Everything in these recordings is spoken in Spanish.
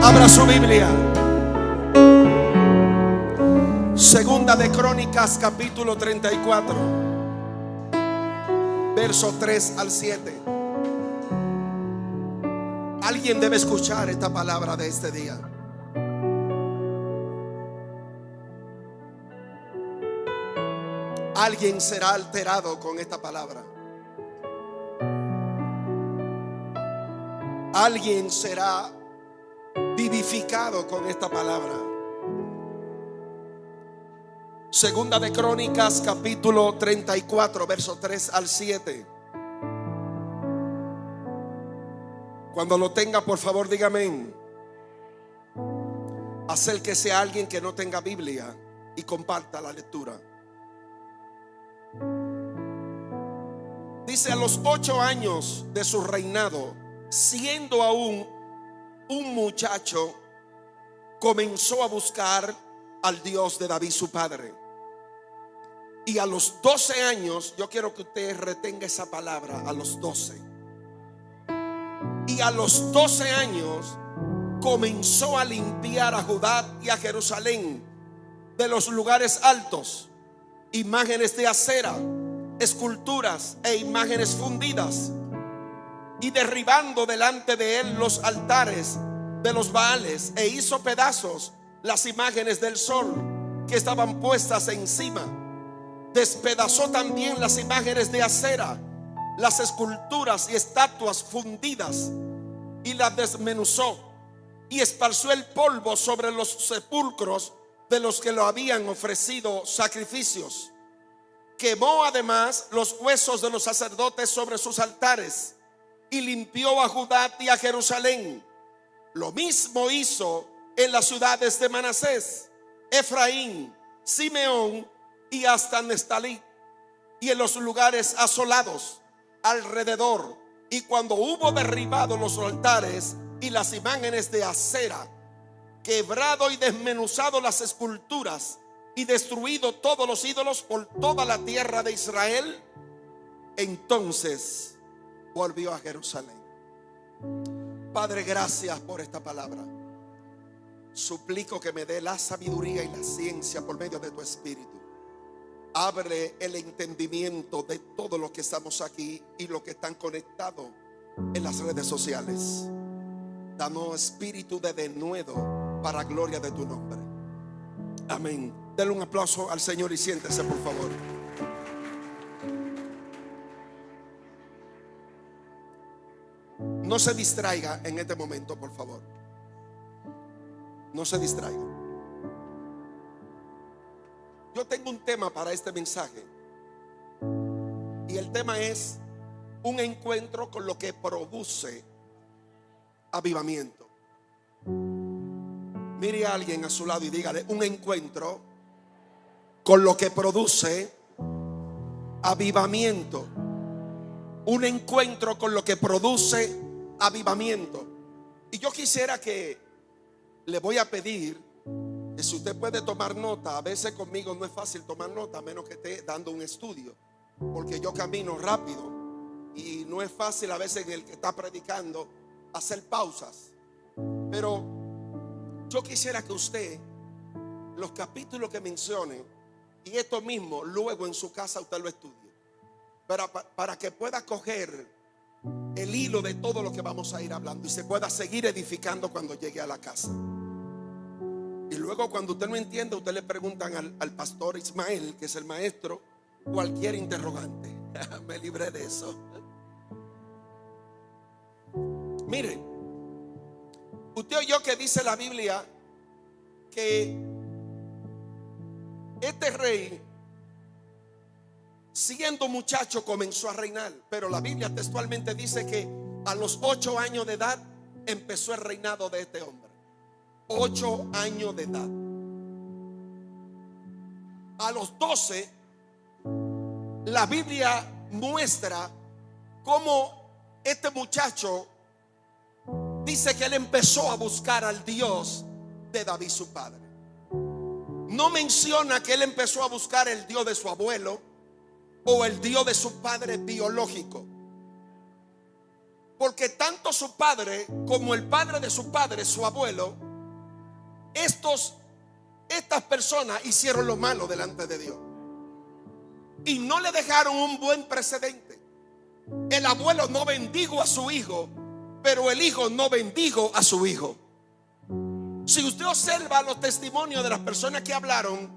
Abra su Biblia. Segunda de Crónicas, capítulo 34, verso 3 al 7. Alguien debe escuchar esta palabra de este día. Alguien será alterado con esta palabra. Alguien será vivificado con esta palabra. Segunda de Crónicas, capítulo 34, verso 3 al 7. Cuando lo tenga, por favor, dígame. Acérquese a alguien que no tenga Biblia y comparta la lectura. Dice: a los 8 años de su reinado, siendo aún un muchacho, comenzó a buscar al Dios de David su padre. Y a los 12 años, yo quiero que usted retenga esa palabra, a los 12. Y a los 12 años comenzó a limpiar a Judá y a Jerusalén de los lugares altos, imágenes de acera, esculturas e imágenes fundidas, y derribando delante de él los altares de los Baales, e hizo pedazos las imágenes del sol que estaban puestas encima. Despedazó también las imágenes de acera, las esculturas y estatuas fundidas, y las desmenuzó, y esparció el polvo sobre los sepulcros de los que lo habían ofrecido sacrificios. Quemó además los huesos de los sacerdotes sobre sus altares, y limpió a Judá y a Jerusalén. Lo mismo hizo en las ciudades de Manasés, Efraín, Simeón y hasta Nestalí, y en los lugares asolados alrededor. Y cuando hubo derribado los altares y las imágenes de acera, quebrado y desmenuzado las esculturas, y destruido todos los ídolos por toda la tierra de Israel, entonces volvió a Jerusalén. Padre, gracias por esta palabra. Suplico que me dé la sabiduría y la ciencia por medio de tu Espíritu. Abre el entendimiento de todos los que estamos aquí y los que están conectados en las redes sociales. Danos espíritu de denuedo para gloria de tu nombre. Amén. Denle un aplauso al Señor y siéntese, por favor. No se distraiga en este momento, por favor. No se distraiga. Yo tengo un tema para este mensaje, y el tema es un encuentro con lo que produce avivamiento. Mire a alguien a su lado y dígale: un encuentro con lo que produce avivamiento. Un encuentro con lo que produce avivamiento. Y yo quisiera que le voy a pedir que si usted puede tomar nota. A veces conmigo no es fácil tomar nota, a menos que esté dando un estudio, porque yo camino rápido y no es fácil a veces en el que está predicando hacer pausas. Pero yo quisiera que usted, los capítulos que mencione, y esto mismo luego en su casa usted lo estudie, para que pueda coger el hilo de todo lo que vamos a ir hablando y se pueda seguir edificando cuando llegue a la casa. Y luego, cuando usted no entiende, usted le preguntan al pastor Ismael, que es el maestro, cualquier interrogante. Me libré de eso. Mire, usted oyó que dice la Biblia que este rey, siendo muchacho, comenzó a reinar. Pero la Biblia textualmente dice que a los 8 años de edad empezó el reinado de este hombre. 8 años de edad. A los 12, la Biblia muestra cómo este muchacho dice que él empezó a buscar al Dios de David su padre. No menciona que él empezó a buscar el Dios de su abuelo o el Dios de su padre biológico. Porque tanto su padre como el padre de su padre, su abuelo, estas personas hicieron lo malo delante de Dios y no le dejaron un buen precedente. El abuelo no bendijo a su hijo, pero el hijo no bendijo a su hijo. Si usted observa los testimonios de las personas que hablaron,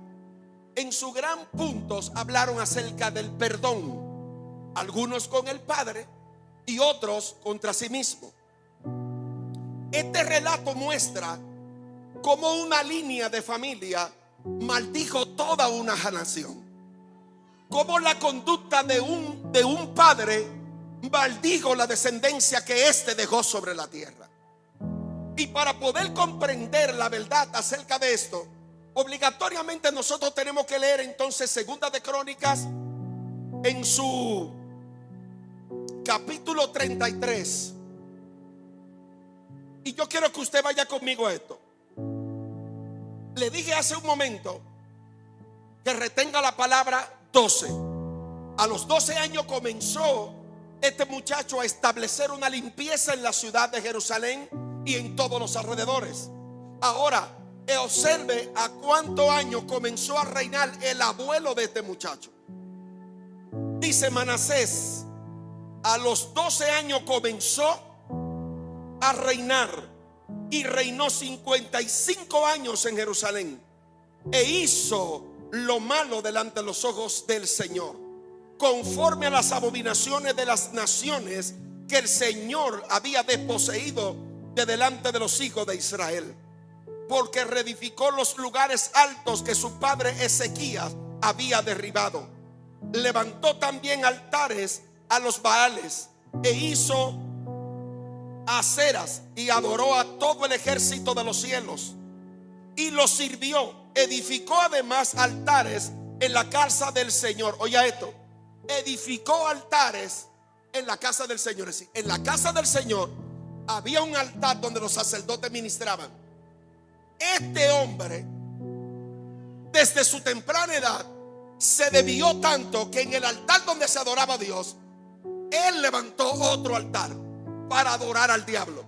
en su gran puntos hablaron acerca del perdón, algunos con el padre y otros contra sí mismo. Este relato muestra cómo una línea de familia maldijo toda una nación, cómo la conducta de un padre maldijo la descendencia que éste dejó sobre la tierra. Y para poder comprender la verdad acerca de esto, obligatoriamente nosotros tenemos que leer entonces Segunda de Crónicas en su capítulo 33. Y yo quiero que usted vaya conmigo a esto. Le dije hace un momento que retenga la palabra 12. A los 12 años comenzó este muchacho a establecer una limpieza en la ciudad de Jerusalén y en todos los alrededores. Ahora observe a cuántos años comenzó a reinar el abuelo de este muchacho. Dice Manasés, a los 12 años comenzó a reinar y reinó 55 años en Jerusalén e hizo lo malo delante de los ojos del Señor, conforme a las abominaciones de las naciones que el Señor había desposeído de delante de los hijos de Israel, porque reedificó los lugares altos que su padre Ezequías había derribado. Levantó también altares a los Baales e hizo aceras y adoró a todo el ejército de los cielos y los sirvió. Edificó además altares en la casa del Señor. Oiga esto, edificó altares en la casa del Señor. Es decir, en la casa del Señor había un altar donde los sacerdotes ministraban. Este hombre, desde su temprana edad, se desvió tanto que en el altar donde se adoraba a Dios, él levantó otro altar para adorar al diablo.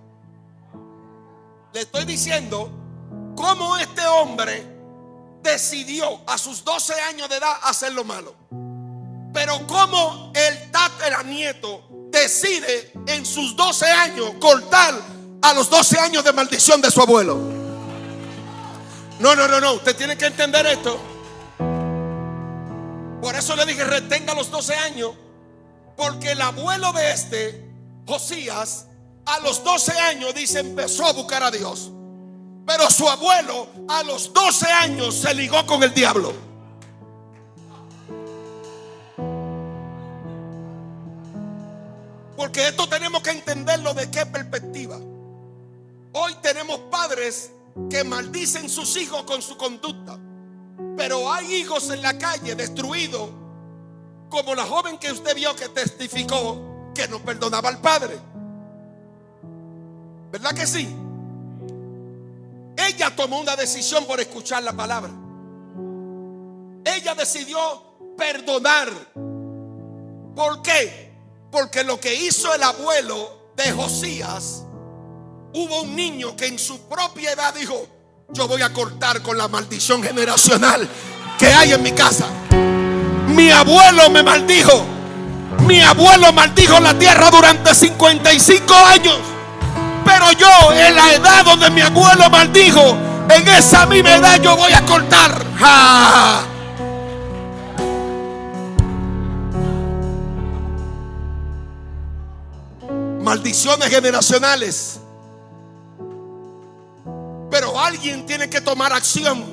Le estoy diciendo cómo este hombre decidió a sus 12 años de edad hacer lo malo, pero cómo el tataranieto decide en sus 12 años cortar a los 12 años de maldición de su abuelo. No, usted tiene que entender esto. Por eso le dije retenga los 12 años, porque el abuelo de Josías, a los 12 años dice empezó a buscar a Dios, pero su abuelo a los 12 años se ligó con el diablo. Porque esto tenemos que entenderlo de qué perspectiva. Hoy tenemos padres que maldicen sus hijos con su conducta, pero hay hijos en la calle destruidos, como la joven que usted vio que testificó que no perdonaba al padre. ¿Verdad que sí? Ella tomó una decisión por escuchar la palabra. Ella decidió perdonar. ¿Por qué? Porque lo que hizo el abuelo de Josías, hubo un niño que en su propia edad dijo: yo voy a cortar con la maldición generacional que hay en mi casa. Mi abuelo me maldijo. Mi abuelo maldijo la tierra durante 55 años. Pero yo, en la edad donde mi abuelo maldijo, en esa misma edad yo voy a cortar. ¡Ja! Maldiciones generacionales. Pero alguien tiene que tomar acción.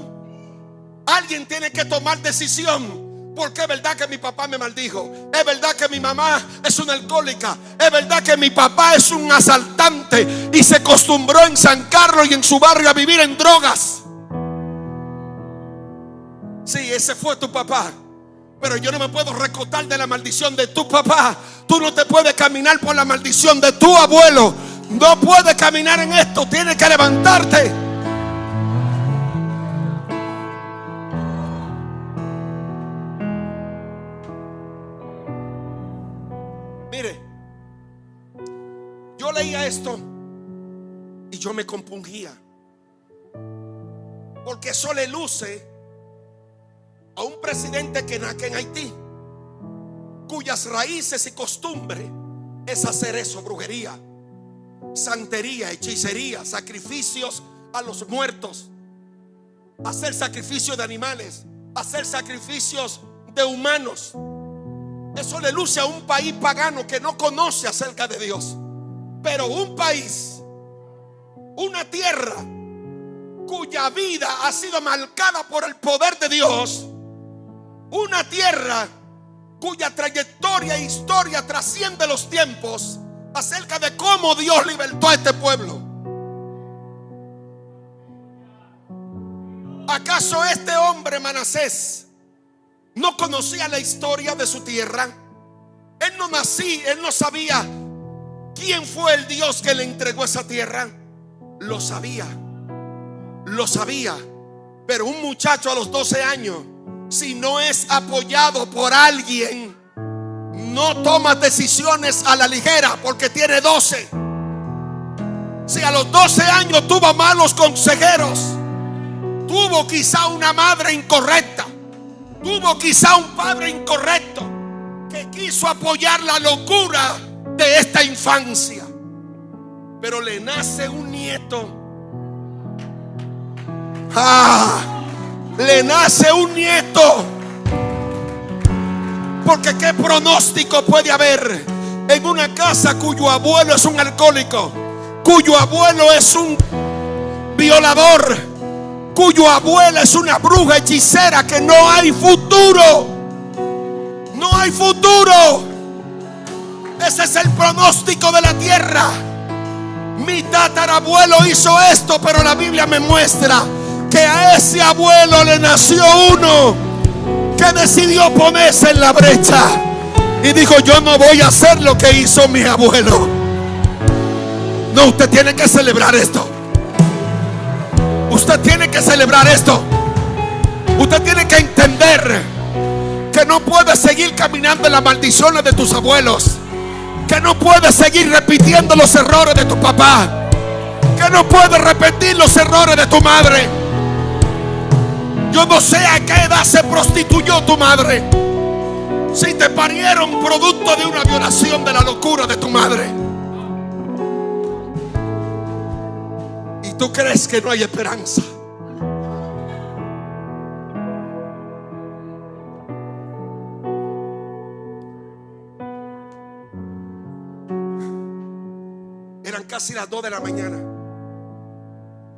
Alguien tiene que tomar decisión. Porque es verdad que mi papá me maldijo. Es verdad que mi mamá es una alcohólica. Es verdad que mi papá es un asaltante y se acostumbró en San Carlos y en su barrio a vivir en drogas. Sí, ese fue tu papá. Pero yo no me puedo recotar de la maldición de tu papá. Tú no te puedes caminar por la maldición de tu abuelo. No puedes caminar en esto. Tienes que levantarte. Mire, compungía, porque eso le luce a un presidente que nace en Haití, cuyas raíces y costumbre es hacer eso: brujería, santería, hechicería, sacrificios a los muertos, hacer sacrificios de animales, hacer sacrificios de humanos. Eso le luce a un país pagano que no conoce acerca de Dios. Pero un país, una tierra cuya vida ha sido marcada por el poder de Dios, una tierra cuya trayectoria e historia trasciende los tiempos, acerca de cómo Dios libertó a este pueblo. ¿Acaso este hombre Manasés no conocía la historia de su tierra? Él no sabía quién fue el Dios que le entregó esa tierra. Lo sabía, pero un muchacho a los 12 años, si no es apoyado por alguien, no toma decisiones a la ligera, porque tiene 12. Si a los 12 años tuvo malos consejeros, tuvo quizá una madre incorrecta, tuvo quizá un padre incorrecto que quiso apoyar la locura de esta infancia. Pero le nace un nieto. Le nace un nieto. Porque qué pronóstico puede haber en una casa cuyo abuelo es un alcohólico, cuyo abuelo es un violador, cuyo abuela es una bruja hechicera, que no hay futuro. No hay futuro. Ese es el pronóstico de la tierra. Mi tatarabuelo hizo esto, pero la Biblia me muestra que a ese abuelo le nació uno que decidió ponerse en la brecha y dijo: yo no voy a hacer lo que hizo mi abuelo. No, usted tiene que celebrar esto. Usted tiene que celebrar esto. Usted tiene que entender que no puedes seguir caminando en las maldiciones de tus abuelos, que no puedes seguir repitiendo los errores de tu papá, que no puedes repetir los errores de tu madre. Yo no sé a qué edad se prostituyó tu madre, si te parieron producto de una violación, de la locura de tu madre, y tú crees que no hay esperanza. Eran casi las 2 de la mañana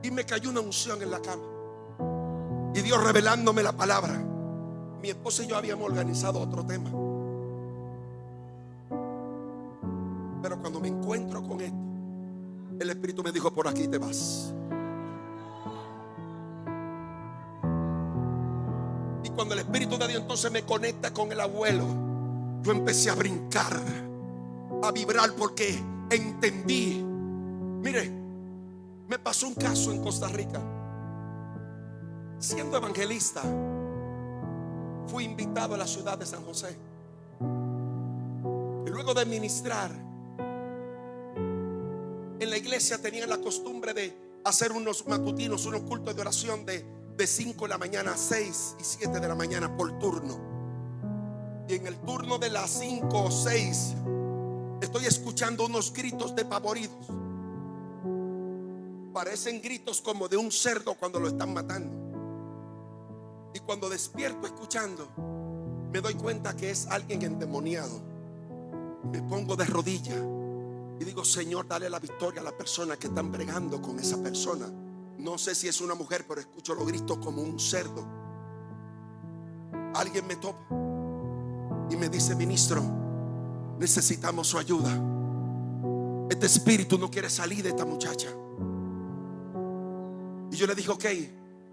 y me cayó una unción en la cama, y Dios revelándome la palabra. Mi esposa y yo habíamos organizado otro tema, pero cuando me encuentro con esto, el Espíritu me dijo: por aquí te vas. Y cuando el Espíritu de Dios entonces me conecta con el abuelo, yo empecé a brincar, a vibrar, porque entendí. Mire, me pasó un caso en Costa Rica. Siendo evangelista, fui invitado a la ciudad de San José, y luego de ministrar en la iglesia, tenían la costumbre de hacer unos matutinos, unos cultos de oración de 5 de la mañana a 6 y 7 de la mañana por turno. Y en el turno de las 5 o 6 estoy escuchando unos gritos despavoridos. Parecen gritos como de un cerdo cuando lo están matando. Y cuando despierto escuchando, me doy cuenta que es alguien endemoniado. Me pongo de rodillas y digo: Señor, dale la victoria a la persona que están bregando con esa persona. No sé si es una mujer, pero escucho los gritos como un cerdo. Alguien me topa y me dice: ministro, necesitamos su ayuda. Este espíritu no quiere salir de esta muchacha. Y yo le dije: ok,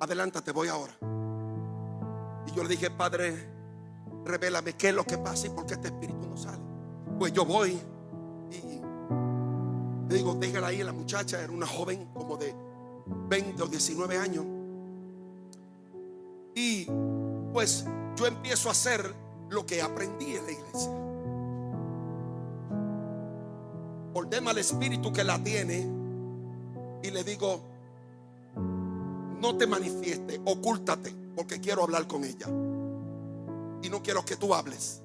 adelántate, voy ahora. Y yo le dije: Padre, revélame qué es lo que pasa y por qué este espíritu no sale. Pues yo voy y le digo: déjala ahí. La muchacha era una joven como de 20 o 19 años. Y pues yo empiezo a hacer lo que aprendí en la iglesia. Ordena al espíritu que la tiene y le digo: no te manifiestes, ocúltate, porque quiero hablar con ella y no quiero que tú hables.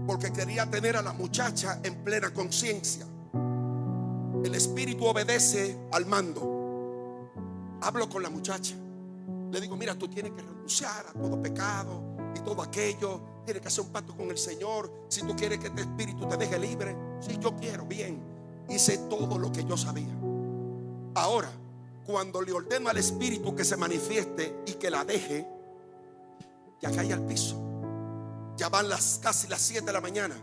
Porque quería tener a la muchacha en plena conciencia. El espíritu obedece al mando. Hablo con la muchacha, le digo: mira, tú tienes que renunciar a todo pecado y todo aquello. Tienes que hacer un pacto con el Señor. Si tú quieres que este espíritu te deje libre. Si yo quiero, bien. Hice todo lo que yo sabía. Ahora, cuando le ordeno al espíritu que se manifieste y que la deje, ya cae al piso. Ya van casi las 7 de la mañana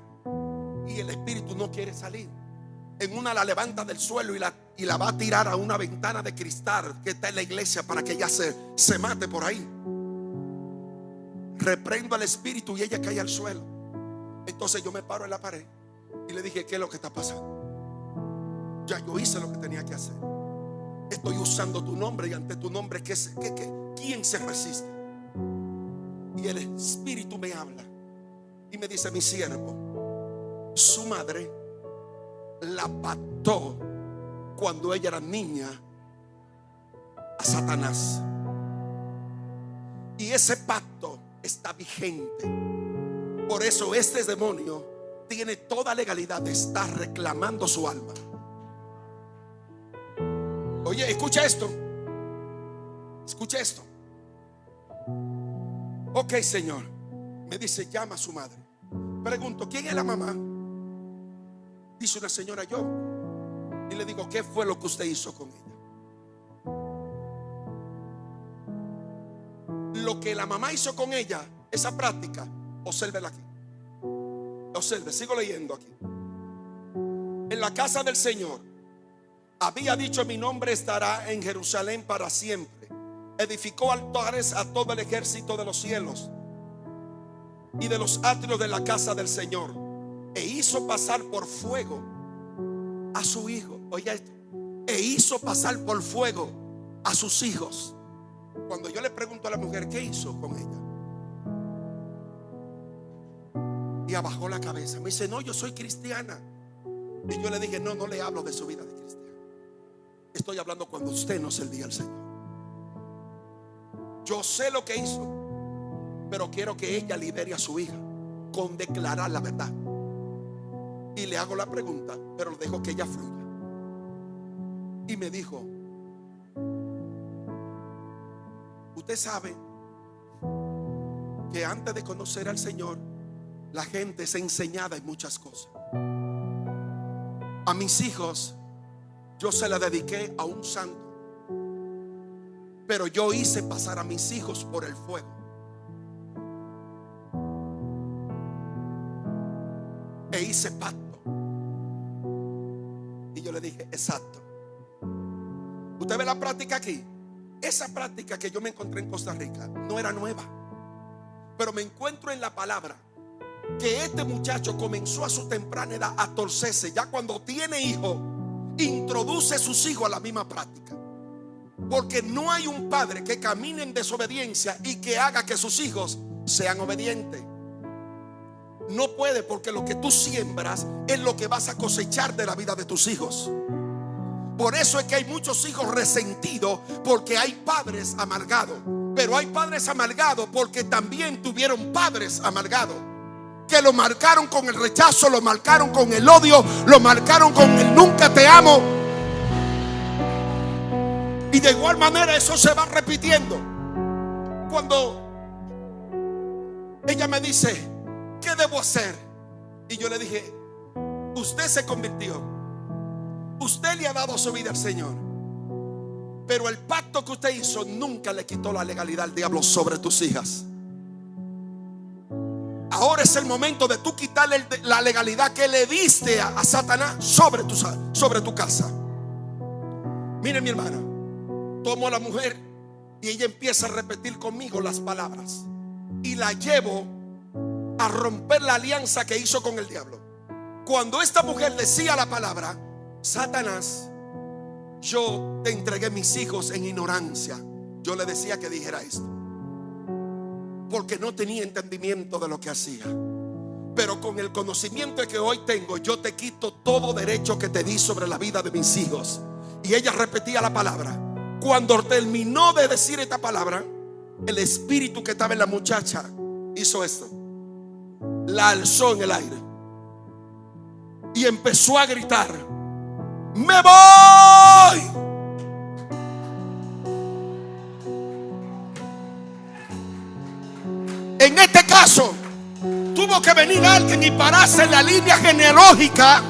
y el espíritu no quiere salir. En una la levanta del suelo y la va a tirar a una ventana de cristal que está en la iglesia para que ella se mate por ahí. Reprendo al espíritu y ella cae al suelo. Entonces yo me paro en la pared y le dije: ¿qué es lo que está pasando? Ya yo hice lo que tenía que hacer. Estoy usando tu nombre y ante tu nombre, ¿quién se resiste? Y el espíritu me habla y me dice: mi siervo, su madre la pactó cuando ella era niña a Satanás, y ese pacto está vigente. Por eso este demonio tiene toda legalidad de estar reclamando su alma. Oye, escucha esto. Escucha esto. Ok, Señor. Me dice: llama a su madre. Pregunto: ¿quién es la mamá? Dice: una señora, yo. Y le digo: ¿qué fue lo que usted hizo con ella? Lo que la mamá hizo con ella, esa práctica, obsérvela aquí. Observe, sigo leyendo aquí. En la casa del Señor había dicho: mi nombre estará en Jerusalén para siempre. Edificó altares a todo el ejército de los cielos y de los atrios de la casa del Señor, e hizo pasar por fuego a su hijo. Oye esto: e hizo pasar por fuego a sus hijos. Cuando yo le pregunto a la mujer: ¿qué hizo con ella? Y abajó la cabeza. Me dice: no, yo soy cristiana. Y yo le dije: no, no le hablo de su vida de cristiana. Estoy hablando cuando usted no servía al Señor. Yo sé lo que hizo, pero quiero que ella libere a su hija con declarar la verdad. Y le hago la pregunta, pero lo dejo que ella fluya. Y me dijo: usted sabe que antes de conocer al Señor, la gente es enseñada en muchas cosas. A mis hijos yo se la dediqué a un santo, pero yo hice pasar a mis hijos por el fuego. E hice pacto. Y yo le dije: exacto. Usted ve la práctica aquí. Esa práctica que yo me encontré en Costa Rica no era nueva, pero me encuentro en la palabra que este muchacho comenzó a su temprana edad a torcerse. Ya cuando tiene hijos, introduce a sus hijos a la misma práctica. Porque no hay un padre que camine en desobediencia y que haga que sus hijos sean obedientes. No puede, porque lo que tú siembras es lo que vas a cosechar de la vida de tus hijos. Por eso es que hay muchos hijos resentidos, porque hay padres amargados. Pero hay padres amargados porque también tuvieron padres amargados, que lo marcaron con el rechazo, lo marcaron con el odio, lo marcaron con el nunca te amo. Y de igual manera eso se va repitiendo. Cuando ella me dice: ¿qué debo hacer? Y yo le dije: usted se convirtió, usted le ha dado su vida al Señor, pero el pacto que usted hizo nunca le quitó la legalidad al diablo sobre tus hijas. Ahora es el momento de tú quitarle la legalidad que le diste a Satanás sobre tu casa. Miren, mi hermana, tomo a la mujer y ella empieza a repetir conmigo las palabras y la llevo a romper la alianza que hizo con el diablo. Cuando esta mujer decía la palabra: Satanás, yo te entregué mis hijos en ignorancia, yo le decía que dijera esto, porque no tenía entendimiento de lo que hacía. pero con el conocimiento que hoy tengo, yo te quito todo derecho que te di sobre la vida de mis hijos. Y ella repetía la palabra. Cuando terminó de decir esta palabra, el espíritu que estaba en la muchacha hizo esto: la alzó en el aire y empezó a gritar: ¡me voy! En este caso, tuvo que venir alguien y pararse en la línea genealógica.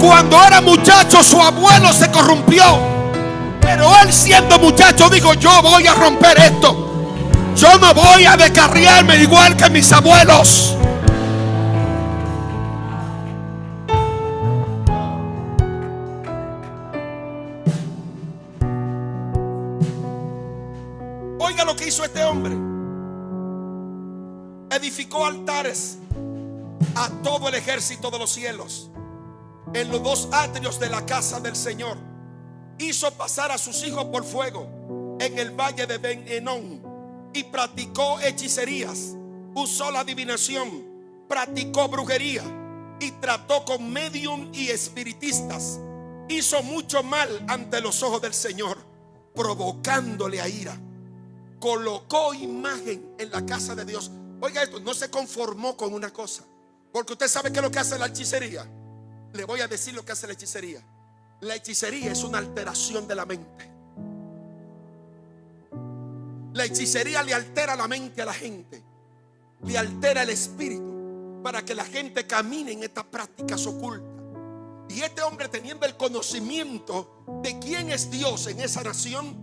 Cuando era muchacho, su abuelo se corrompió, pero él, siendo muchacho, dijo: yo voy a romper esto. Yo no voy a descarriarme igual que mis abuelos. Oiga lo que hizo este hombre. Edificó altares a todo el ejército de los cielos en los dos atrios de la casa del Señor. Hizo pasar a sus hijos por fuego en el valle de Ben-Enón y practicó hechicerías, usó la adivinación, practicó brujería y trató con medium y espiritistas. Hizo mucho mal ante los ojos del Señor, provocándole a ira. Colocó imagen en la casa de Dios. Oiga esto, no se conformó con una cosa, porque usted sabe qué es lo que hace la hechicería. Le voy a decir lo que hace la hechicería. La hechicería es una alteración de la mente. La hechicería le altera la mente a la gente, le altera el espíritu, para que la gente camine en estas prácticas ocultas. Y este hombre, teniendo el conocimiento de quién es Dios en esa nación,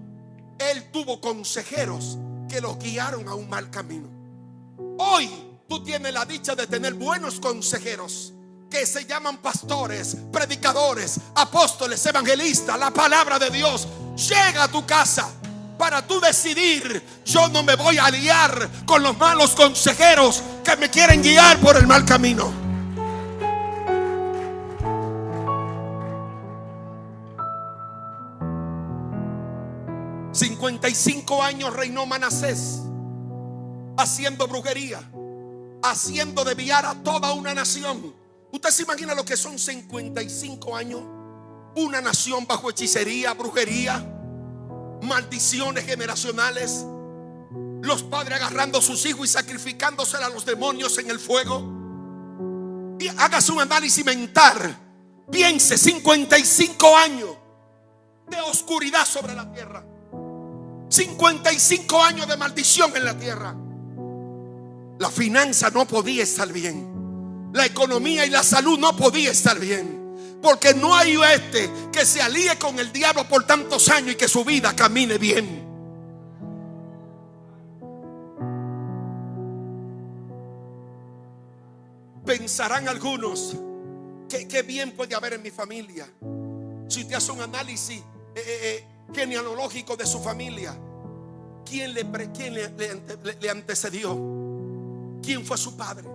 él tuvo consejeros que lo guiaron a un mal camino. Hoy tú tienes la dicha de tener buenos consejeros que se llaman pastores, predicadores, apóstoles, evangelistas. La palabra de Dios llega a tu casa para tú decidir: yo no me voy a aliar con los malos consejeros que me quieren guiar por el mal camino. $55 reinó Manasés, haciendo brujería, haciendo desviar a toda una nación. ¿Usted se imagina lo que son 55 años? Una nación bajo hechicería, brujería, maldiciones generacionales. Los padres agarrando a sus hijos y sacrificándosela a los demonios en el fuego. Y hágase un análisis mental. Piense, 55 años de oscuridad sobre la tierra. 55 años de maldición en la tierra. La finanza no podía estar bien. La economía y la salud no podía estar bien, porque no hay que se alíe con el diablo por tantos años y que su vida camine bien. Pensarán algunos que qué bien puede haber en mi familia. Si usted hace un análisis genealógico de su familia, ¿quién le antecedió? ¿Quién fue su padre?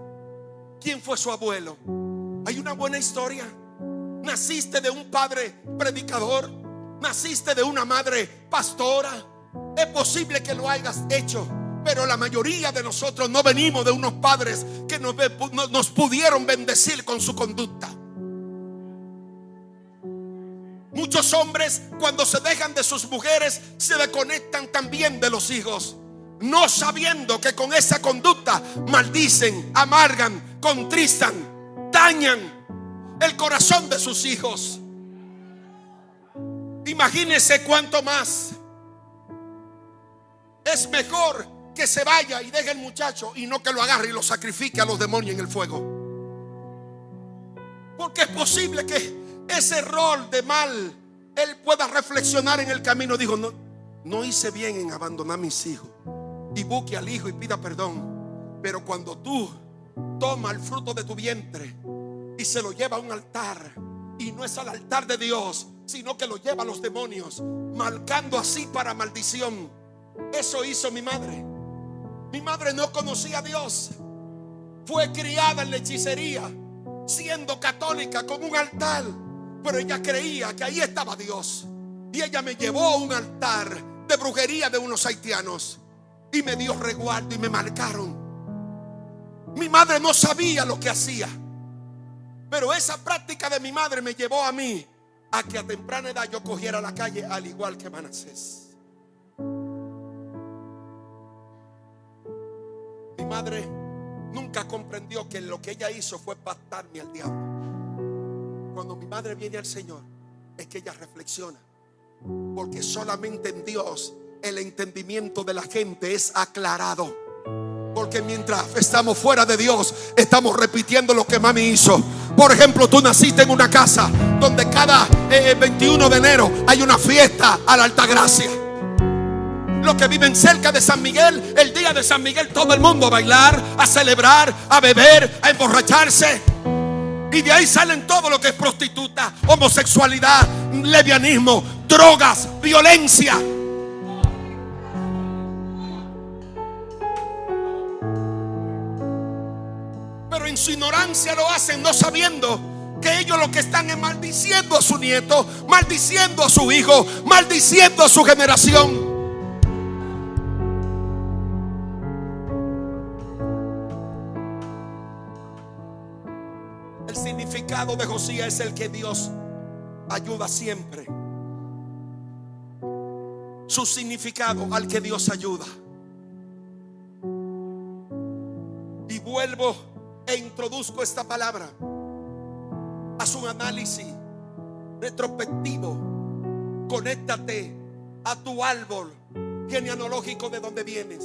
¿Quién fue su abuelo? Hay una buena historia. Naciste de un padre predicador, naciste de una madre pastora. Es posible que lo hayas hecho, pero la mayoría de nosotros no venimos de unos padres que nos pudieron bendecir con su conducta. Muchos hombres, cuando se dejan de sus mujeres, se desconectan también de los hijos, no sabiendo que con esa conducta maldicen, amargan, contristan, dañan el corazón de sus hijos. Imagínense cuánto más. Es mejor que se vaya y deje el muchacho y no que lo agarre y lo sacrifique a los demonios en el fuego. Porque es posible que ese rol de mal él pueda reflexionar en el camino. Dijo: no hice bien en abandonar a mis hijos, y busque al hijo y pida perdón. Pero cuando tú tomas el fruto de tu vientre y se lo lleva a un altar, y no es al altar de Dios, sino que lo lleva a los demonios, marcando así para maldición. Eso hizo mi madre. Mi madre no conocía a Dios, fue criada en la hechicería, siendo católica, con un altar, pero ella creía que ahí estaba Dios. Y ella me llevó a un altar de brujería de unos haitianos y me dio resguardo y me marcaron. Mi madre no sabía lo que hacía, pero esa práctica de mi madre me llevó a mí a que a temprana edad yo cogiera la calle, al igual que Manasés. Mi madre nunca comprendió que lo que ella hizo fue pactarme al diablo. Cuando mi madre viene al Señor, es que ella reflexiona, porque solamente en Dios el entendimiento de la gente es aclarado. Porque mientras estamos fuera de Dios, estamos repitiendo lo que mami hizo. Por ejemplo, tú naciste en una casa donde cada 21 de enero hay una fiesta a la Altagracia. Los que viven cerca de San Miguel, el día de San Miguel, todo el mundo a bailar, a celebrar, a beber, a emborracharse. Y de ahí salen todo lo que es prostituta, homosexualidad, lesbianismo, drogas, violencia. Pero en su ignorancia lo hacen, no sabiendo que ellos lo que están es maldiciendo a su nieto, maldiciendo a su hijo, maldiciendo a su generación. El significado de Josías es el que Dios ayuda siempre. Su significado, al que Dios ayuda. Y vuelvo e introduzco esta palabra. Haz un análisis retrospectivo. Conéctate a tu árbol genealógico de donde vienes.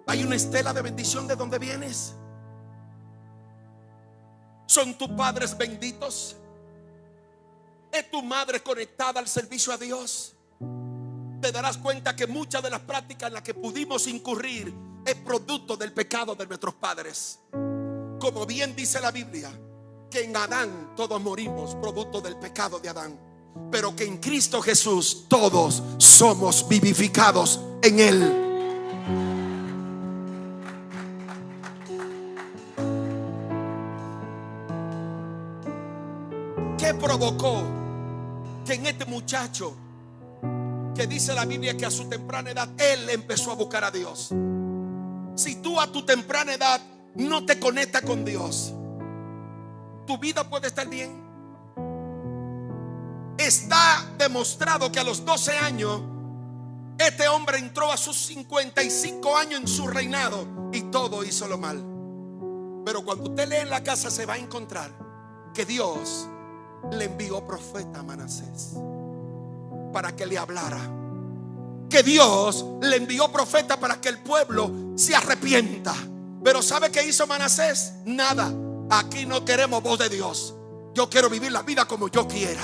Hay una estela de bendición de donde vienes. ¿Son tus padres benditos? ¿Es tu madre conectada al servicio a Dios? Te darás cuenta que muchas de las prácticas en las que pudimos incurrir es producto del pecado de nuestros padres. Como bien dice la Biblia, que en Adán todos morimos producto del pecado de Adán, pero que en Cristo Jesús todos somos vivificados en Él. ¿Qué provocó que en este muchacho, que dice la Biblia que a su temprana edad él empezó a buscar a Dios? Si tú a tu temprana edad no te conectas con Dios, tu vida puede estar bien. Está demostrado que a los 12 años este hombre entró a sus 55 años en su reinado y todo hizo lo mal. Pero cuando usted lee en la casa se va a encontrar que Dios le envió profeta a Manasés para que le hablara. Que Dios le envió profeta para que el pueblo se arrepienta. Pero ¿sabe qué hizo Manasés? Nada. Aquí no queremos voz de Dios. Yo quiero vivir la vida como yo quiera.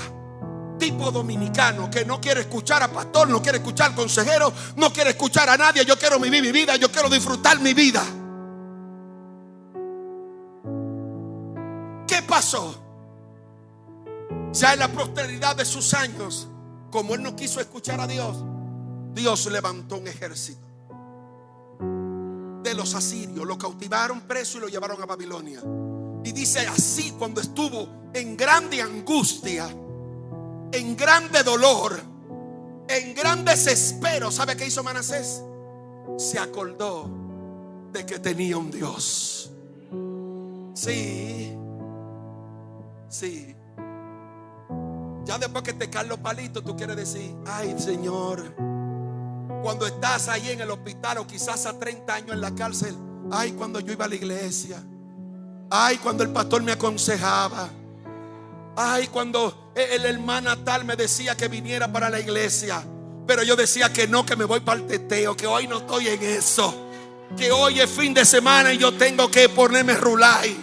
Tipo dominicano que no quiere escuchar a pastor, no quiere escuchar al consejero, no quiere escuchar a nadie. Yo quiero vivir mi vida, yo quiero disfrutar mi vida. ¿Qué pasó? Ya en la posteridad de sus años, como él no quiso escuchar a Dios, Dios levantó un ejército de los asirios, lo cautivaron preso y lo llevaron a Babilonia. Y dice así: cuando estuvo en grande angustia, en grande dolor, en gran desespero, ¿sabe qué hizo Manasés? Se acordó de que tenía un Dios. Sí, sí. Ya después que te caen los palitos, tú quieres decir: ay, Señor. Cuando estás ahí en el hospital o quizás a 30 años en la cárcel: ay, cuando yo iba a la iglesia. Ay, cuando el pastor me aconsejaba. Ay, cuando el hermano tal me decía que viniera para la iglesia, pero yo decía que no, que me voy para el teteo, que hoy no estoy en eso, que hoy es fin de semana y yo tengo que ponerme rulay.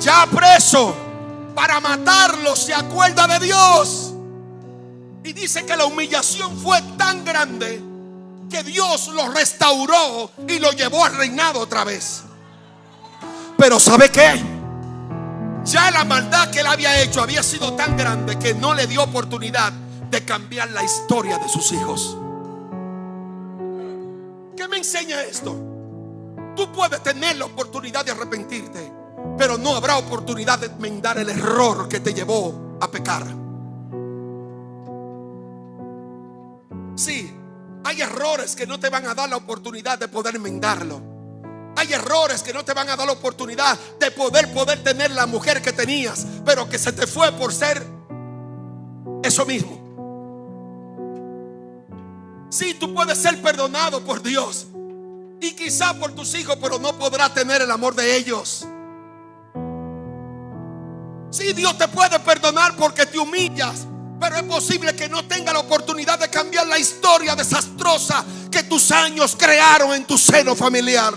Ya preso, para matarlo, se acuerda de Dios. Y dice que la humillación fue tan grande que Dios lo restauró y lo llevó al reinado otra vez. Pero ¿sabe qué? Ya la maldad que él había hecho había sido tan grande que no le dio oportunidad de cambiar la historia de sus hijos. ¿Qué me enseña esto? Tú puedes tener la oportunidad de arrepentirte, pero no habrá oportunidad de enmendar el error que te llevó a pecar. Sí, Hay errores que no te van a dar la oportunidad de poder enmendarlo. Hay errores que no te van a dar la oportunidad de poder tener la mujer que tenías, pero que se te fue por ser eso mismo. Sí, tú puedes ser perdonado por Dios y quizá por tus hijos, pero no podrás tener el amor de ellos. Sí, Dios te puede perdonar porque te humillas, pero es posible que no tenga la oportunidad de cambiar la historia desastrosa que tus años crearon en tu seno familiar.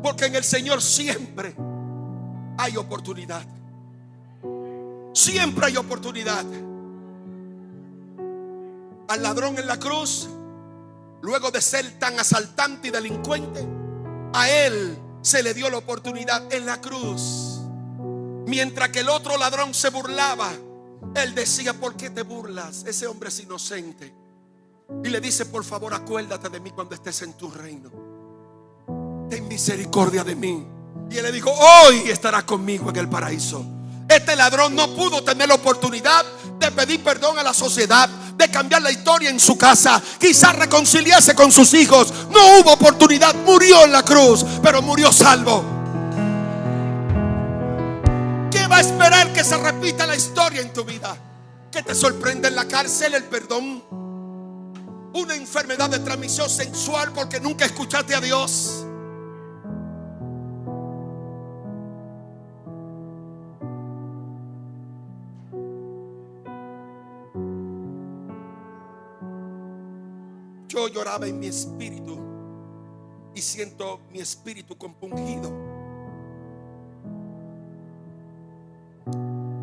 Porque en el Señor siempre hay oportunidad. Siempre hay oportunidad. Al ladrón en la cruz, luego de ser tan asaltante y delincuente, a él se le dio la oportunidad en la cruz. Mientras que el otro ladrón se burlaba, él decía: ¿por qué te burlas? Ese hombre es inocente. Y le dice: por favor, acuérdate de mí cuando estés en tu reino. Ten misericordia de mí. Y él le dijo: hoy estarás conmigo en el paraíso. Este ladrón no pudo tener la oportunidad de pedir perdón a la sociedad, de cambiar la historia en su casa, quizás reconciliarse con sus hijos. No hubo oportunidad, murió en la cruz, pero murió salvo. ¿Qué va a esperar que se repita la historia en tu vida? ¿Qué te sorprende en la cárcel? El perdón. Una enfermedad de transmisión sexual porque nunca escuchaste a Dios. Yo lloraba en mi espíritu y siento mi espíritu compungido,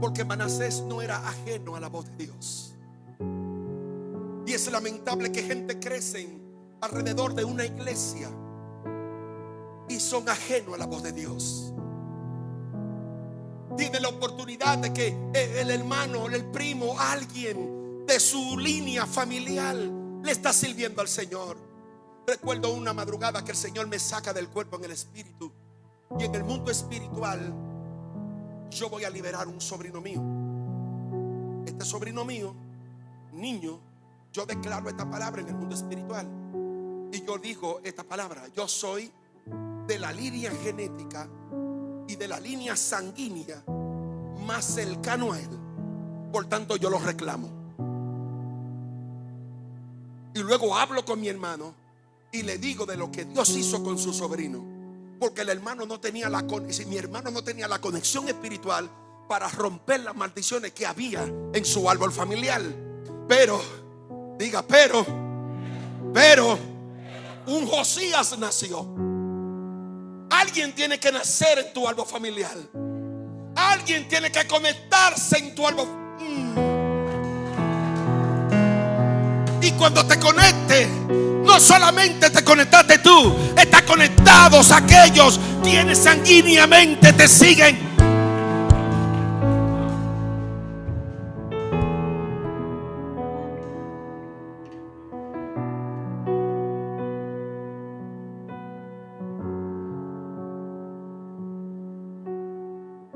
porque Manasés no era ajeno a la voz de Dios. Y es lamentable que gente crece alrededor de una iglesia y son ajenos a la voz de Dios. Tiene la oportunidad de que el hermano, el primo, alguien de su línea familiar le está sirviendo al Señor. Recuerdo una madrugada que el Señor me saca del cuerpo en el espíritu, y en el mundo espiritual yo voy a liberar un sobrino mío. Este sobrino mío, niño, yo declaro esta palabra en el mundo espiritual, y yo digo esta palabra: yo soy de la línea genética y de la línea sanguínea más cercano a él, por tanto yo lo reclamo. Y luego hablo con mi hermano y le digo de lo que Dios hizo con su sobrino, porque el hermano no tenía mi hermano no tenía la conexión espiritual para romper las maldiciones que había en su árbol familiar. Pero, diga, pero un Josías nació. Alguien tiene que nacer en tu árbol familiar. Alguien tiene que conectarse en tu árbol. Y cuando te conecte, no solamente te conectaste tú, están conectados aquellos quienes sanguíneamente te siguen.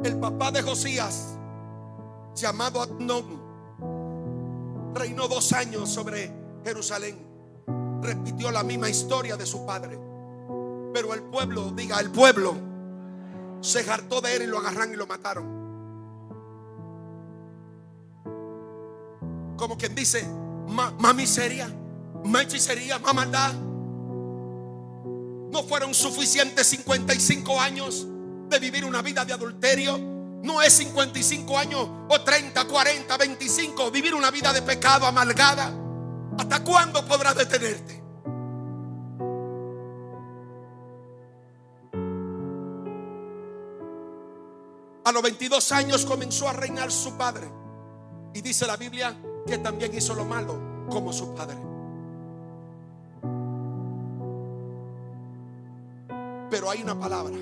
El papá de Josías, llamado Amnón, reinó 2 años sobre Jerusalén. Repitió la misma historia de su padre, pero el pueblo, diga, el pueblo se hartó de él y lo agarraron y lo mataron. Como quien dice: más miseria, más hechicería, más maldad. No fueron suficientes 55 años de vivir una vida de adulterio. No es 55 años o 30, 40, 25 vivir una vida de pecado amargada. ¿Hasta cuándo podrás detenerte? A los 22 años comenzó a reinar su padre, y dice la Biblia que también hizo lo malo como su padre. Pero hay una palabra.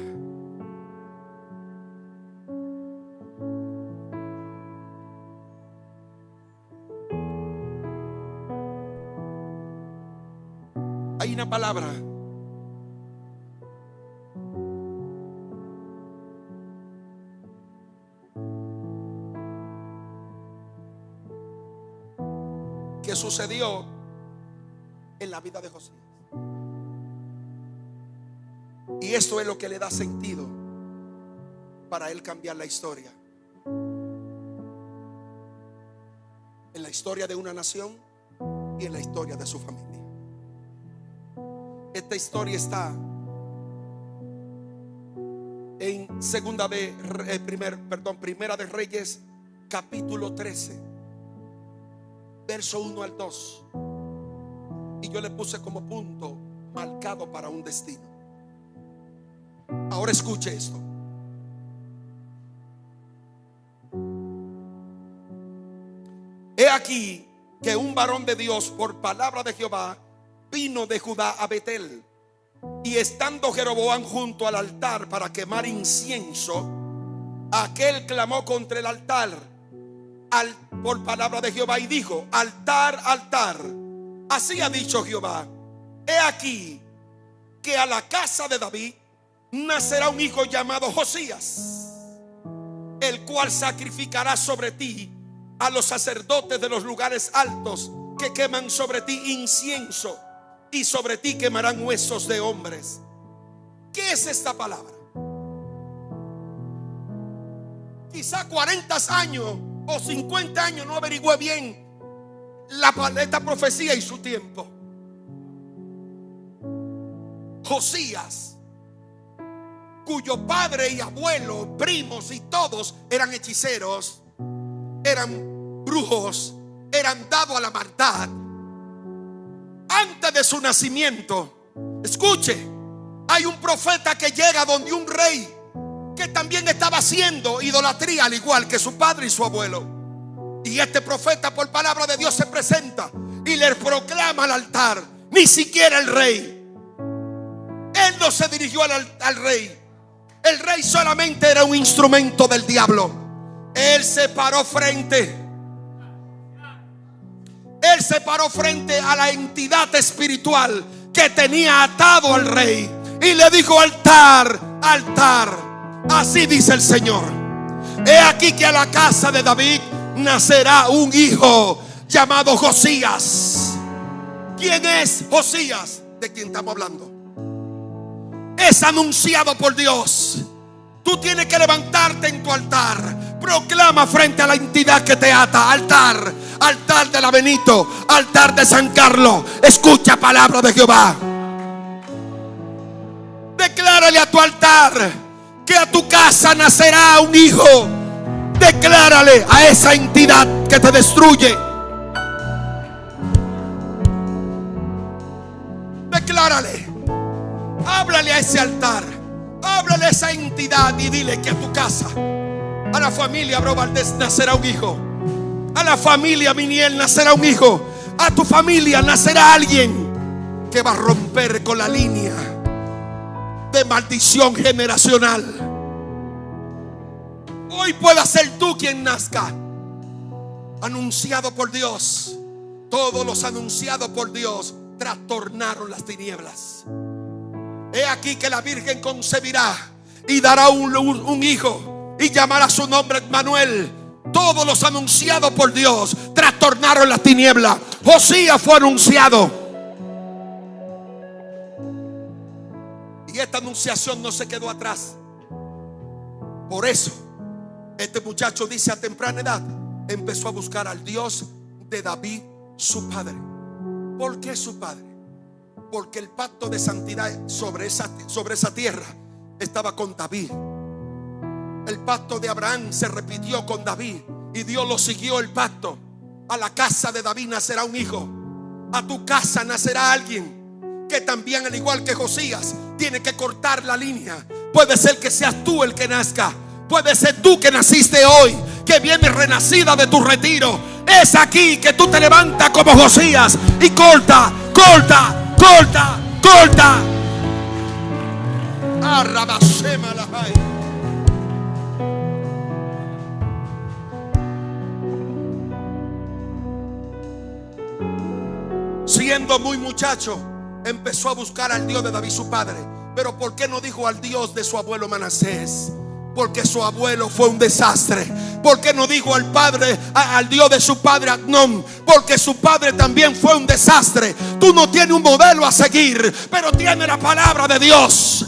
Hay una palabra que sucedió en la vida de Josías. Y esto es lo que le da sentido para él cambiar la historia. En la historia de una nación y en la historia de su familia. Esta historia está en Primera de Reyes, capítulo 13, verso 1 al 2. Y yo le puse como punto: marcado para un destino. Ahora escuche esto. He aquí que un varón de Dios, por palabra de Jehová, vino de Judá a Betel. Y estando Jeroboam junto al altar para quemar incienso, aquel clamó contra el altar por palabra de Jehová y dijo: altar, altar, así ha dicho Jehová, he aquí que a la casa de David nacerá un hijo llamado Josías, el cual sacrificará sobre ti a los sacerdotes de los lugares altos, que queman sobre ti incienso, y sobre ti quemarán huesos de hombres. ¿Qué es esta palabra? Quizá 40 años o 50 años no averigüé bien esta profecía y su tiempo. Josías, cuyo padre y abuelo, primos y todos eran hechiceros, eran brujos, eran dados a la maldad. Antes de su nacimiento, escuche, hay un profeta que llega donde un rey que también estaba haciendo idolatría, al igual que su padre y su abuelo. Y este profeta, por palabra de Dios, se presenta y le proclama al altar. Ni siquiera el rey, él no se dirigió al rey. El rey solamente era un instrumento del diablo. Él se paró frente a la entidad espiritual que tenía atado al rey y le dijo: altar, altar, así dice el Señor, he aquí que a la casa de David nacerá un hijo llamado Josías. ¿Quién es Josías? ¿De quién estamos hablando? Es anunciado por Dios. Tú tienes que levantarte en tu altar. Proclama frente a la entidad que te ata. Altar, altar de la Benito, altar de San Carlos. Escucha palabra de Jehová. Declárale a tu altar que a tu casa nacerá un hijo. Declárale a esa entidad que te destruye. Declárale. Háblale a ese altar. Háblale a esa entidad y dile que a tu casa, a la familia Bro Valdés, nacerá un hijo. A la familia Miniel nacerá un hijo. A tu familia nacerá alguien que va a romper con la línea de maldición generacional. Hoy puedas ser tú quien nazca. Anunciado por Dios. Todos los anunciados por Dios trastornaron las tinieblas. He aquí que la Virgen concebirá y dará un hijo y llamará su nombre Manuel. Todos los anunciados por Dios trastornaron las tinieblas. Josías fue anunciado. Y esta anunciación no se quedó atrás. Por eso este muchacho dice: a temprana edad empezó a buscar al Dios de David, su padre. ¿Por qué su padre? Porque el pacto de santidad sobre esa tierra estaba con David. El pacto de Abraham se repitió con David y Dios lo siguió el pacto. A la casa de David nacerá un hijo. A tu casa nacerá alguien que también, al igual que Josías, tiene que cortar la línea. Puede ser que seas tú el que nazca. Puede ser tú que naciste hoy, que vienes renacida de tu retiro. Es aquí que tú te levantas como Josías y corta, corta, corta, corta. Siendo muy muchacho, empezó a buscar al Dios de David, su padre. Pero ¿por qué no dijo al Dios de su abuelo Manasés? Porque su abuelo fue un desastre. ¿Por qué no dijo al padre, al Dios de su padre Amnón? Porque su padre también fue un desastre. Tú no tienes un modelo a seguir, pero tienes la palabra de Dios.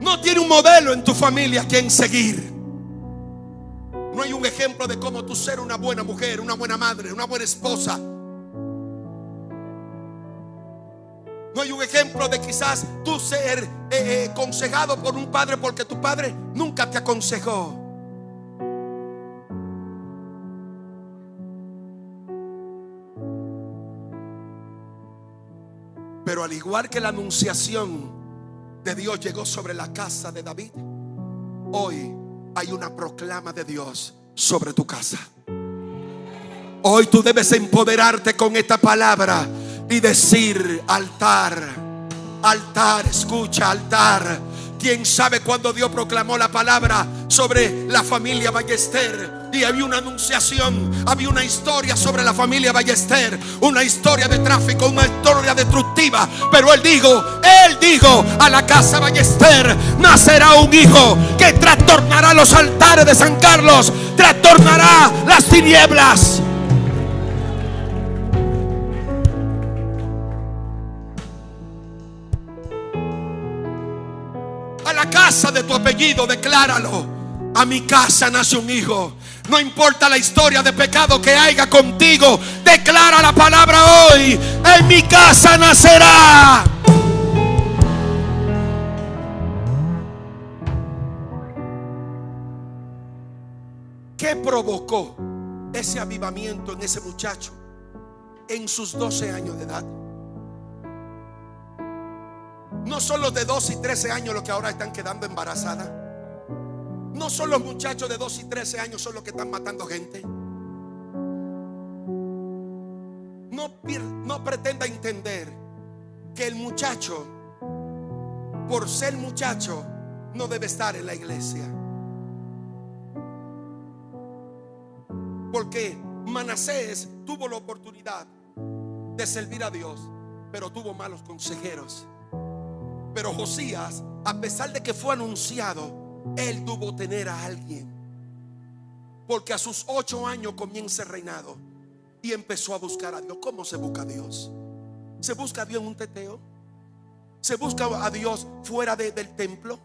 No tiene un modelo en tu familia a quien seguir. No hay un ejemplo de cómo tú ser una buena mujer, una buena madre, una buena esposa. No hay un ejemplo de quizás tú ser aconsejado por un padre porque tu padre nunca te aconsejó. Pero al igual que la anunciación de Dios llegó sobre la casa de David, hoy hay una proclama de Dios sobre tu casa. Hoy tú debes empoderarte con esta palabra y decir: altar, altar, escucha, altar. Quién sabe cuando Dios proclamó la palabra sobre la familia Ballester y había una anunciación, había una historia sobre la familia Ballester, una historia de tráfico, una historia destructiva. Pero él dijo: a la casa Ballester nacerá un hijo que trastornará los altares de San Carlos, trastornará las tinieblas. A la casa de tu apellido, decláralo: a mi casa nace un hijo. No importa la historia de pecado que haya contigo, declara la palabra hoy: en mi casa nacerá. ¿Qué provocó ese avivamiento en ese muchacho en sus 12 años de edad? No son los de 12 y 13 años los que ahora están quedando embarazadas. No son los muchachos de 12 y 13 años son los que están matando gente. No pretenda entender que el muchacho, por ser muchacho, no debe estar en la iglesia. Porque Manasés tuvo la oportunidad de servir a Dios, pero tuvo malos consejeros. Pero Josías, a pesar de que fue anunciado, él tuvo que tener a alguien. Porque a sus 8 años comienza el reinado y empezó a buscar a Dios. ¿Cómo se busca a Dios? ¿Se busca a Dios en un teteo? ¿Se busca a Dios fuera del templo?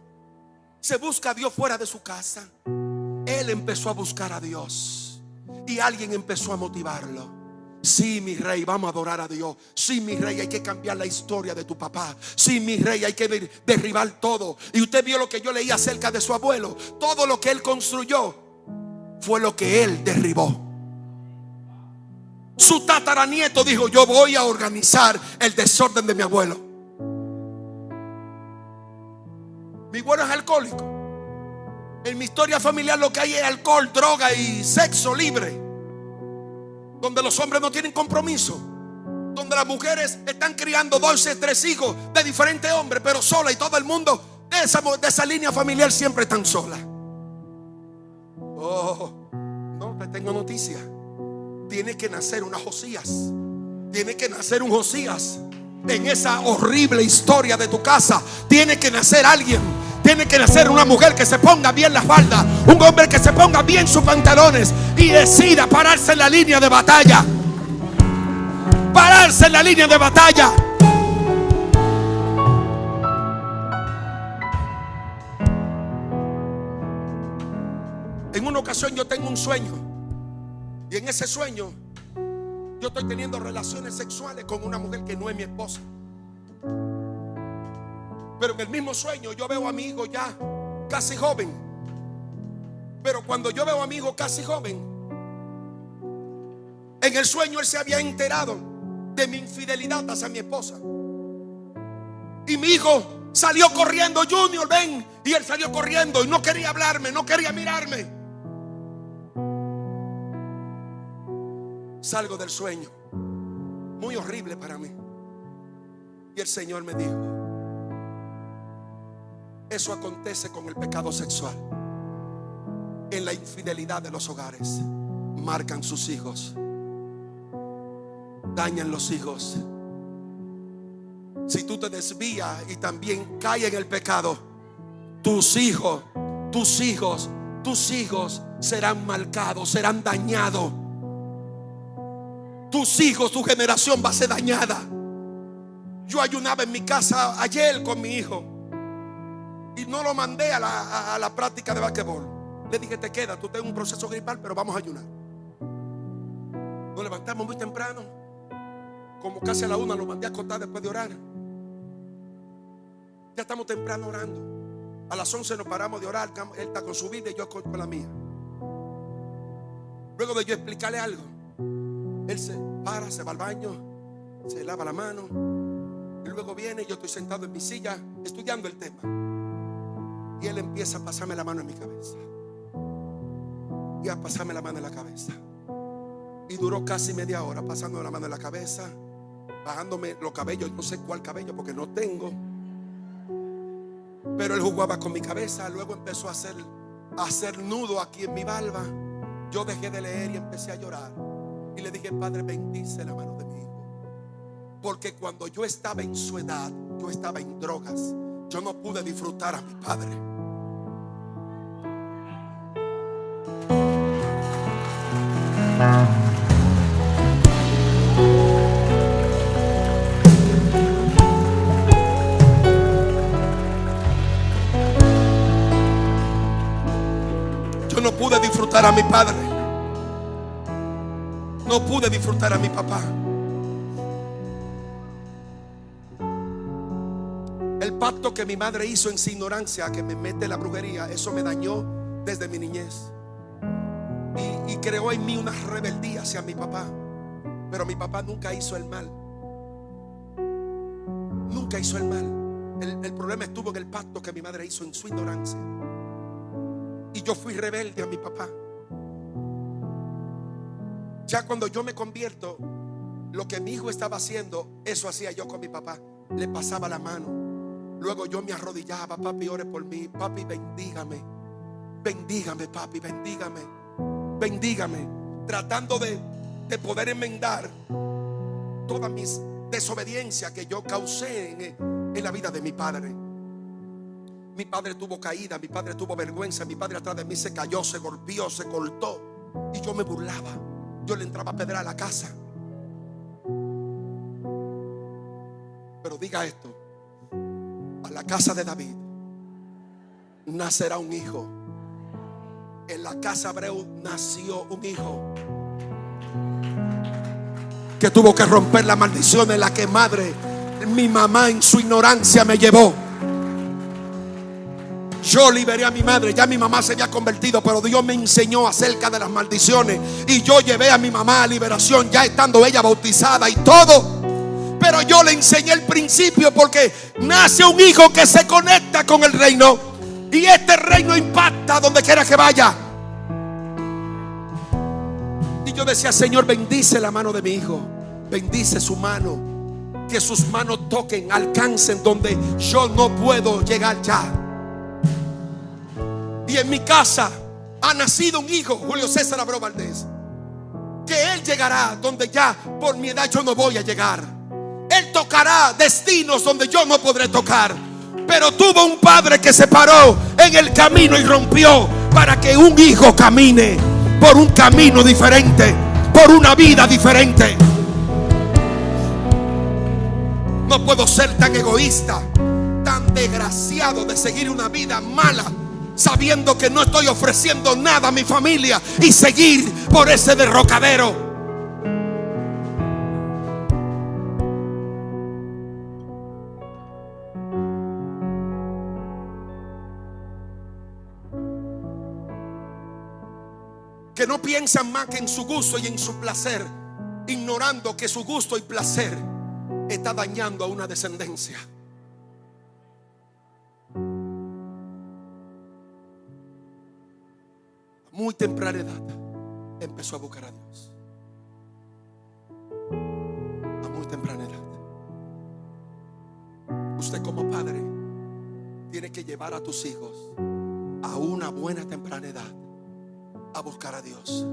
¿Se busca a Dios fuera de su casa? Él empezó a buscar a Dios y alguien empezó a motivarlo. Sí, mi rey, vamos a adorar a Dios. Sí, mi rey, hay que cambiar la historia de tu papá. Sí, mi rey, hay que derribar todo. Y usted vio lo que yo leí acerca de su abuelo. Todo lo que él construyó fue lo que él derribó. Su tataranieto dijo: yo voy a organizar el desorden de mi abuelo. Mi abuelo es alcohólico. En mi historia familiar lo que hay es alcohol, droga y sexo libre, donde los hombres no tienen compromiso, donde las mujeres están criando 12, 3 hijos de diferentes hombres, pero sola, y todo el mundo de esa línea familiar siempre están sola. Oh, no, te tengo noticia. Tiene que nacer una Josías. Tiene que nacer un Josías en esa horrible historia de tu casa. Tiene que nacer alguien. Tiene que nacer una mujer que se ponga bien la falda, un hombre que se ponga bien sus pantalones y decida pararse en la línea de batalla. Pararse en la línea de batalla. En una ocasión yo tengo un sueño, y en ese sueño yo estoy teniendo relaciones sexuales con una mujer que no es mi esposa. Pero en el mismo sueño yo veo a mi hijo ya casi joven. Pero cuando yo veo a mi hijo casi joven, en el sueño él se había enterado de mi infidelidad hacia mi esposa. Y mi hijo salió corriendo: Junior, ven. Y él salió corriendo y no quería hablarme, no quería mirarme. Salgo del sueño, muy horrible para mí. Y el Señor me dijo: eso acontece con el pecado sexual. En la infidelidad de los hogares marcan sus hijos, dañan los hijos, si tú te desvías y también caes en el pecado, tus hijos, tus hijos, tus hijos serán marcados, serán dañados. Tus hijos, tu generación va a ser dañada. Yo ayunaba en mi casa ayer con mi hijo y no lo mandé a la práctica de basquetbol. Le dije: te queda, tú tienes un proceso gripal, pero vamos a ayunar. Nos levantamos muy temprano, como casi a la 1, lo mandé a acostar después de orar. Ya estamos temprano orando. A las 11 nos paramos de orar. Él está con su vida y yo con la mía. Luego de yo explicarle algo, él se para, se va al baño, se lava la mano y luego viene. Yo estoy sentado en mi silla estudiando el tema y él empieza a pasarme la mano en mi cabeza y a pasarme la mano en la cabeza. Y duró casi media hora pasándome la mano en la cabeza, bajándome los cabellos. No sé cuál cabello porque no tengo, pero él jugaba con mi cabeza. Luego empezó a hacer nudo aquí en mi barba. Yo dejé de leer y empecé a llorar. Y le dije: Padre, bendice la mano de mi hijo, porque cuando yo estaba en su edad, yo estaba en drogas. Yo no pude disfrutar a mi padre. Yo no pude disfrutar a mi padre. No pude disfrutar a mi papá. El pacto que mi madre hizo en su ignorancia, que me mete la brujería, eso me dañó desde mi niñez y creó en mí una rebeldía hacia mi papá. Pero mi papá nunca hizo el mal. Nunca hizo el mal. El problema estuvo en el pacto que mi madre hizo en su ignorancia. Y yo fui rebelde a mi papá. Ya cuando yo me convierto, lo que mi hijo estaba haciendo, eso hacía yo con mi papá. Le pasaba la mano. Luego yo me arrodillaba: papi, ore por mí. Papi, bendígame. Bendígame, papi, bendígame. Bendígame. Tratando de poder enmendar todas mis desobediencias que yo causé en la vida de mi padre. Mi padre tuvo caída, mi padre tuvo vergüenza. Mi padre atrás de mí se cayó, se golpeó, se cortó. Y yo me burlaba. Yo le entraba a pedrar a la casa. Pero diga esto: a la casa de David nacerá un hijo. En la casa Abreu nació un hijo que tuvo que romper la maldición en la que mi mamá en su ignorancia me llevó. Yo liberé a mi madre. Ya mi mamá se había convertido, pero Dios me enseñó acerca de las maldiciones y yo llevé a mi mamá a liberación, ya estando ella bautizada y todo. Pero yo le enseñé el principio, porque nace un hijo que se conecta con el reino y este reino impacta donde quiera que vaya. Y yo decía: Señor, bendice la mano de mi hijo, bendice su mano, que sus manos toquen, alcancen donde yo no puedo llegar ya. Y en mi casa ha nacido un hijo, Julio César Abreu Valdés, que él llegará donde ya por mi edad yo no voy a llegar. Él tocará destinos donde yo no podré tocar. Pero tuvo un padre que se paró en el camino y rompió para que un hijo camine por un camino diferente, por una vida diferente. No puedo ser tan egoísta, tan desgraciado de seguir una vida mala, sabiendo que no estoy ofreciendo nada a mi familia, y seguir por ese derrocadero. Que no piensan más que en su gusto y en su placer, ignorando que su gusto y placer está dañando a una descendencia. A muy temprana edad empezó a buscar a Dios. A muy temprana edad. Usted como padre tiene que llevar a tus hijos a una buena temprana edad a buscar a Dios.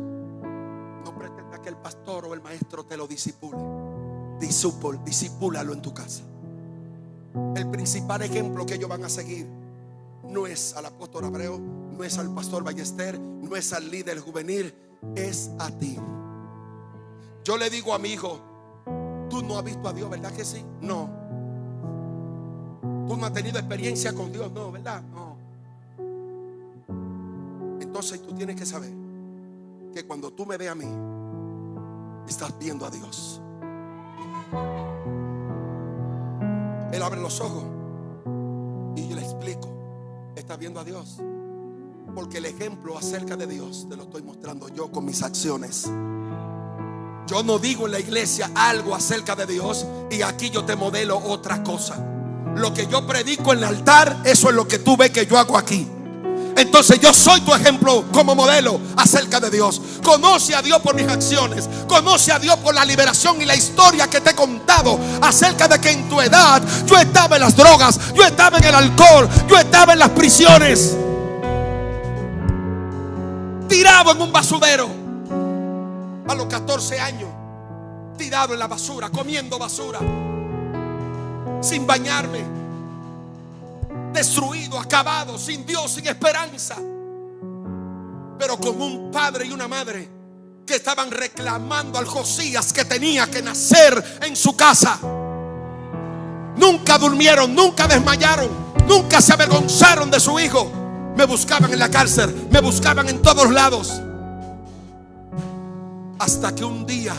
No pretenda que el pastor o el maestro te lo disipule. Disipúlalo en tu casa. el principal ejemplo que ellos van a seguir no es al apóstol Abreu, no es al pastor Ballester, no es al líder juvenil, es a ti. Yo le digo a mi hijo: tú no has visto a Dios, ¿verdad que sí? No. Tú no has tenido experiencia con Dios, no, ¿verdad? No. Entonces tú tienes que saber que cuando tú me veas a mí, estás viendo a Dios. Él abre los ojos y yo le explico: estás viendo a Dios, porque el ejemplo acerca de Dios te lo estoy mostrando yo con mis acciones. Yo no digo en la iglesia algo acerca de Dios y aquí yo te modelo otra cosa. Lo que yo predico en el altar, eso es lo que tú ves que yo hago aquí. Entonces yo soy tu ejemplo como modelo acerca de Dios. Conoce a Dios por mis acciones. Conoce a Dios por la liberación y la historia que te he contado acerca de que en tu edad yo estaba en las drogas, yo estaba en el alcohol, yo estaba en las prisiones, tirado en un basurero. A los 14 años, tirado en la basura, comiendo basura, sin bañarme, destruido, acabado, sin Dios, sin esperanza, pero con un padre y una madre que estaban reclamando al Josías que tenía que nacer en su casa. Nunca durmieron, nunca desmayaron, nunca se avergonzaron de su hijo. Me buscaban en la cárcel, me buscaban en todos lados, hasta que un día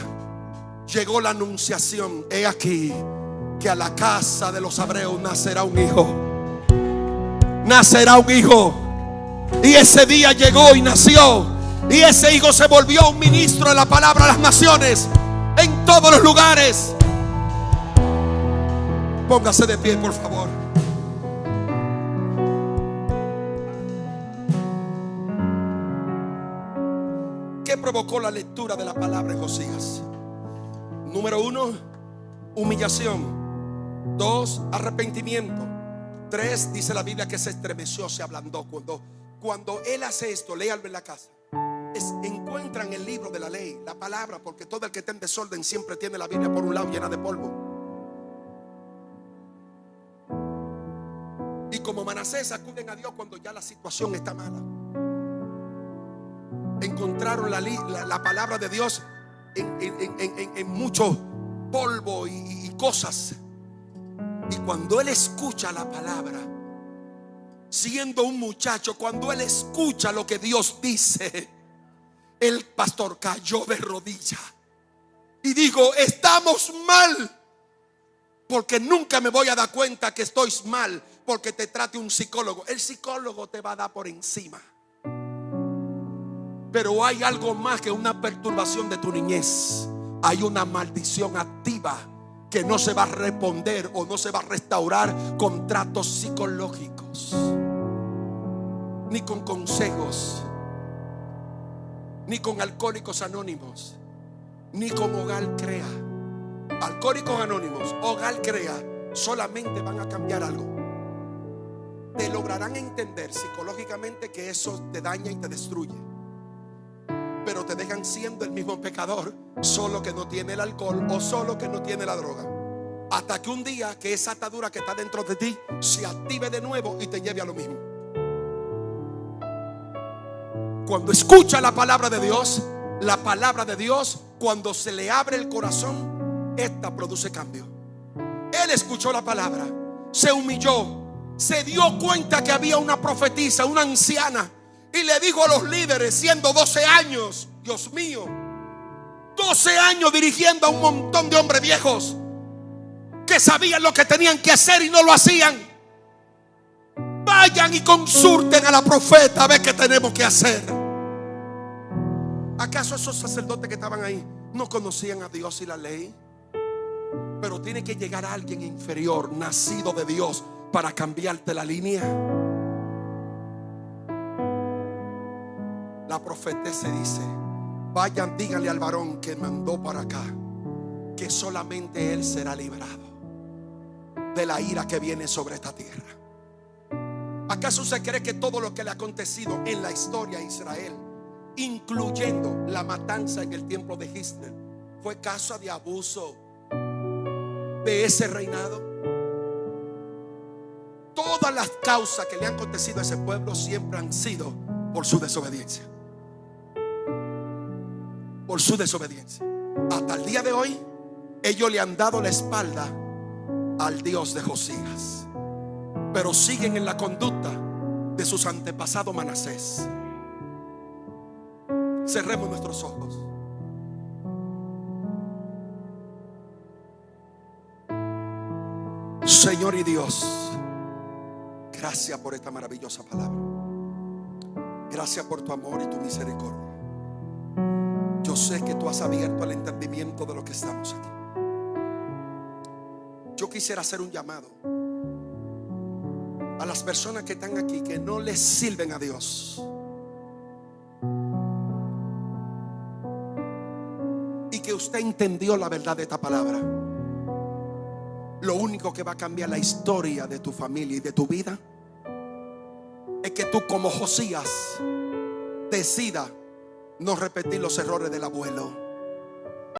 llegó la anunciación: he aquí que a la casa de los Abreu nacerá un hijo. Nacerá un hijo. Y ese día llegó y nació. Y ese hijo se volvió un ministro de la palabra a las naciones, en todos los lugares. Póngase de pie, por favor. ¿Qué provocó la lectura de la palabra en Josías? Número 1, humillación. 2, arrepentimiento. 3, dice la Biblia que se estremeció, se ablandó. Cuando él hace esto, léalo en la casa. Encuentran el libro de la ley, la palabra, porque todo el que está en desorden siempre tiene la Biblia por un lado llena de polvo. Y como Manasés acuden a Dios cuando ya la situación está mala. Encontraron la palabra de Dios en mucho polvo y cosas. Y cuando él escucha la palabra, siendo un muchacho, cuando él escucha lo que Dios dice, el pastor cayó de rodillas y dijo: estamos mal, porque nunca me voy a dar cuenta que estoy mal porque te trate un psicólogo. El psicólogo te va a dar por encima. Pero hay algo más que una perturbación de tu niñez. Hay una maldición activa que no se va a responder o no se va a restaurar con tratos psicológicos, ni con consejos, ni con Alcohólicos Anónimos, ni con Hogar Crea. Alcohólicos Anónimos, Hogar Crea, solamente van a cambiar algo. Te lograrán entender psicológicamente que eso te daña y te destruye, pero te dejan siendo el mismo pecador, solo que no tiene el alcohol o solo que no tiene la droga. Hasta que un día que esa atadura que está dentro de ti se active de nuevo y te lleve a lo mismo. Cuando escucha la palabra de Dios, cuando se le abre el corazón, esta produce cambio. Él escuchó la palabra, se humilló, se dio cuenta que había una profetisa, una anciana, y le dijo a los líderes, siendo 12 años, Dios mío, 12 años dirigiendo a un montón de hombres viejos que sabían lo que tenían que hacer y no lo hacían: vayan y consulten a la profeta a ver qué tenemos que hacer. ¿Acaso esos sacerdotes que estaban ahí no conocían a Dios y la ley? Pero tiene que llegar alguien inferior, nacido de Dios, para cambiarte la línea. La profetesa dice: vayan, díganle al varón que mandó para acá que solamente él será librado de la ira que viene sobre esta tierra. ¿Acaso se cree que todo lo que le ha acontecido en la historia a Israel, incluyendo la matanza en el tiempo de Hitler, fue causa de abuso de ese reinado? las causas que le han acontecido a ese pueblo siempre han sido por su desobediencia. Por su desobediencia. Hasta el día de hoy, ellos le han dado la espalda al Dios de Josías, pero siguen en la conducta de sus antepasados Manasés. Cerremos nuestros ojos. Señor y Dios, gracias por esta maravillosa palabra. Gracias por tu amor y tu misericordia. Yo sé que tú has abierto el entendimiento de los que estamos aquí. Yo quisiera hacer un llamado a las personas que están aquí, que no les sirven a Dios, y que usted entendió la verdad de esta palabra. Lo único que va a cambiar la historia de tu familia y de tu vida es que tú, como Josías, decida no repetir los errores del abuelo.